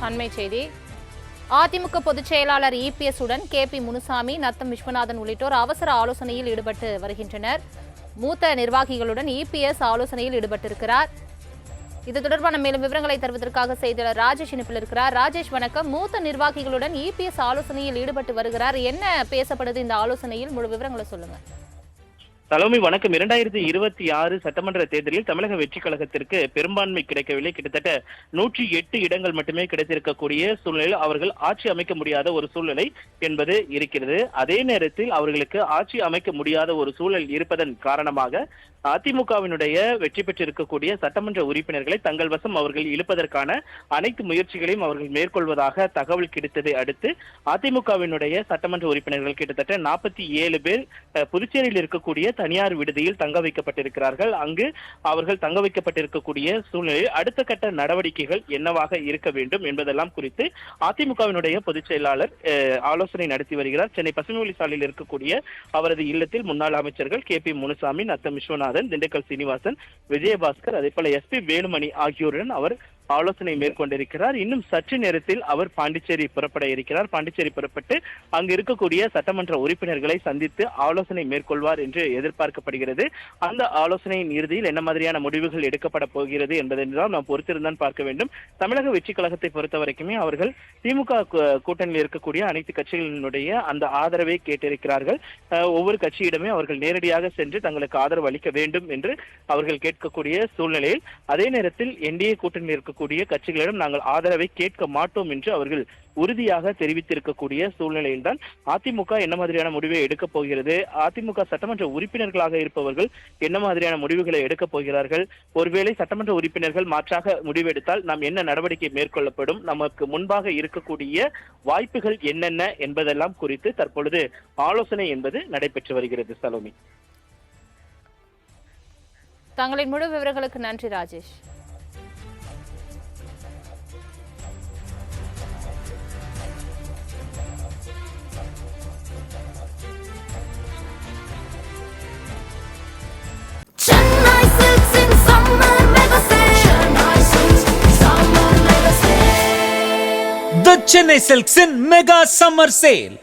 அண்மை செய்தி. அதிமுக பொதுச் செயலாளர் இபிஎஸ் உடன் கேபி முனுசாமி, நத்தம் விஸ்வநாதன் உள்ளிட்டோர் அவசர ஆலோசனையில் ஈடுபட்டு வருகின்றனர். மூத்த நிர்வாகிகளுடன் இபிஎஸ் ஆலோசனையில் ஈடுபட்டிருக்கிறார். இது தொடர்பான மேலும் விவரங்களை தருவதற்காக செய்தியாளர் ராஜேஷ் இணைப்பில் இருக்கிறார். ராஜேஷ் வணக்கம். மூத்த நிர்வாகிகளுடன் இபிஎஸ் ஆலோசனையில் ஈடுபட்டு வருகிறார். என்ன பேசப்படுது இந்த ஆலோசனையில்? முழு விவரங்களை சொல்லுங்க. தலைமை வணக்கம். 2026 சட்டமன்ற தேர்தலில் தமிழக வெற்றி கழகத்திற்கு பெரும்பான்மை கிடைக்கவில்லை. கிட்டத்தட்ட 108 இடங்கள் மட்டுமே கிடைத்திருக்கக்கூடிய சூழ்நிலையில் அவர்கள் ஆட்சி அமைக்க முடியாத ஒரு சூழ்நிலை என்பது இருக்கிறது. அதே நேரத்தில் அவர்களுக்கு ஆட்சி அமைக்க முடியாத ஒரு சூழல் இருப்பதன் காரணமாக அதிமுகவினுடைய வெற்றி பெற்றிருக்கக்கூடிய சட்டமன்ற உறுப்பினர்களை தங்கள் வசம் அவர்கள் இழுப்பதற்கான அனைத்து முயற்சிகளையும் அவர்கள் மேற்கொள்வதாக தகவல் கிடைத்ததை அடுத்து அதிமுகவினுடைய சட்டமன்ற உறுப்பினர்கள் கிட்டத்தட்ட 47 பேர் புதுச்சேரியில் இருக்கக்கூடிய தனியார் விடுதியில் தங்க வைக்கப்பட்டிருக்கிறார்கள். அங்கு அவர்கள் தங்க வைக்கப்பட்டிருக்கக்கூடிய சூழ்நிலையில் அடுத்த கட்ட நடவடிக்கைகள் என்னவாக இருக்க வேண்டும் என்பதெல்லாம் குறித்து அதிமுகவினுடைய பொதுச் செயலாளர் ஆலோசனை நடத்தி வருகிறார். சென்னை பசுமைவெளி சாலையில் இருக்கக்கூடிய அவரது இல்லத்தில் முன்னாள் அமைச்சர்கள் கேபி முனுசாமி, நத்தம் விஸ்வநாதன், திண்டுக்கல் சீனிவாசன், விஜயபாஸ்கர், அதே போல எஸ்பி வேலுமணி ஆகியோருடன் அவர் ஆலோசனை மேற்கொண்டிருக்கிறார். இன்னும் சற்று நேரத்தில் அவர் பாண்டிச்சேரி புறப்பட இருக்கிறார். பாண்டிச்சேரி புறப்பட்டு அங்கு இருக்கக்கூடிய சட்டமன்ற உறுப்பினர்களை சந்தித்து ஆலோசனை மேற்கொள்வார் என்று எதிர்பார்க்கப்படுகிறது. அந்த ஆலோசனையின் இறுதியில் என்ன மாதிரியான முடிவுகள் எடுக்கப்பட போகிறது என்பதை நாம் பொறுத்திருந்தான் பார்க்க வேண்டும். தமிழக வெற்றி கழகத்தை பொறுத்த வரைக்குமே அவர்கள் திமுக கூட்டணியில் இருக்கக்கூடிய அனைத்து கட்சிகளினுடைய அந்த ஆதரவை கேட்டிருக்கிறார்கள். ஒவ்வொரு கட்சியிடமே அவர்கள் நேரடியாக சென்று தங்களுக்கு ஆதரவு அளிக்க வேண்டும் என்று அவர்கள் கேட்கக்கூடிய சூழ்நிலையில் அதே நேரத்தில் என்டிஏ கூட்டணியில் இருக்க கட்சிகளிடம் நாங்கள் ஆதரவை கேட்க மாட்டோம் என்று அவர்கள் உறுதியாக தெரிவித்திருக்கக்கூடிய சூழ்நிலையில்தான் அதிமுக என்ன மாதிரியான முடிவை எடுக்கப் போகிறது, அதிமுக சட்டமன்ற உறுப்பினர்களாக இருப்பவர்கள் என்ன மாதிரியான முடிவுகளை எடுக்கப் போகிறார்கள், ஒருவேளை சட்டமன்ற உறுப்பினர்கள் மாற்றாக முடிவெடுத்தால் நாம் என்ன நடவடிக்கை மேற்கொள்ளப்படும், நமக்கு முன்பாக இருக்கக்கூடிய வாய்ப்புகள் என்னென்ன என்பதெல்லாம் குறித்து தற்பொழுது ஆலோசனை என்பது நடைபெற்று வருகிறது. சலோமி, தங்களின் முழு விவரங்களுக்கு நன்றி Rajesh. The Chennai Silks in Mega Summer Sale.